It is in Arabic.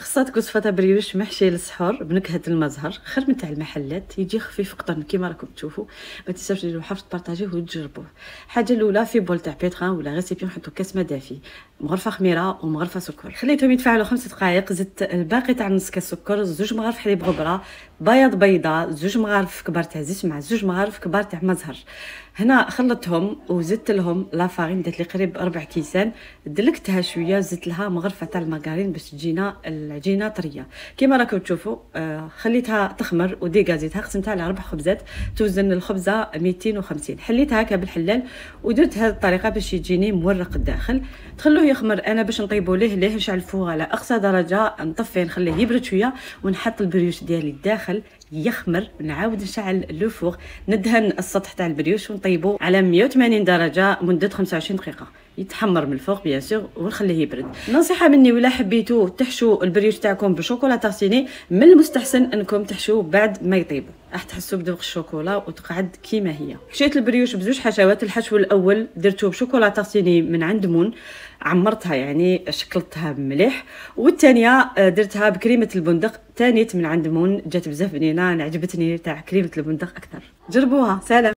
خصها وصفه تاع بريوش محشي للسحور بنكهه المزهر، خير من تاع المحلات، يجي خفيف قطن كيما راكم تشوفوا. ما تنساوش ديروا حرف تبارطاجيوه وتجربوه. الحاجه الاولى في بول تاع بيتران ولا ريسيبيون نحطوا كاس ما دافي، مغرفه خميره ومغرفه سكر، خليتهم يتفاعلوا 5 دقائق. زدت الباقي تاع نص كاس سكر، 2 مغارف حليب غبره، بياض بيضه، 2 مغارف كبار تاع زيت مع 2 مغارف كبار تاع مزهر. هنا خلطتهم وزدت لهم لافارين، درت لي قريب 4 كيسان، دلكتها شويه، زدت لها مغرفه تاع المارغرين باش تجينا العجينه طريه كيما راكم تشوفوا. خليتها تخمر وديغازيتها، قسمتها على 4 خبزات، توزن الخبزه 250. حليتها هكا بالحلال ودرت هذه الطريقه باش يجيني مورق الداخل. تخلوه يخمر. انا باش نطيبوا ليه نشعل الفوغ على اقصى درجه، نطفي نخليه يبرد شويه ونحط البريوش ديالي الداخل يخمر، نعاود نشعل لو فوغ، ندهن السطح تاع البريوش ونطيبو على 180 درجه مده 25 دقيقه، يتحمر من الفوق بيان سور ونخليه يبرد. نصيحه مني، ولا حبيتو تحشوا البريوش تاعكم بشوكولا تارتيني، من المستحسن انكم تحشوه بعد ما يطيب، راح تحسوا بذوق الشوكولا وتقعد كيما هي. حشيت البريوش بزوج حشوات. الحشو الاول درتو بشوكولا تارتيني من عند مون، عمرتها يعني شكلتها مليح، والثانيه درتها بكريمه البندق تانيت من عند مون، جات بزاف بنينه، عجبتني تاع كريمه البندق اكثر. جربوها. سلام.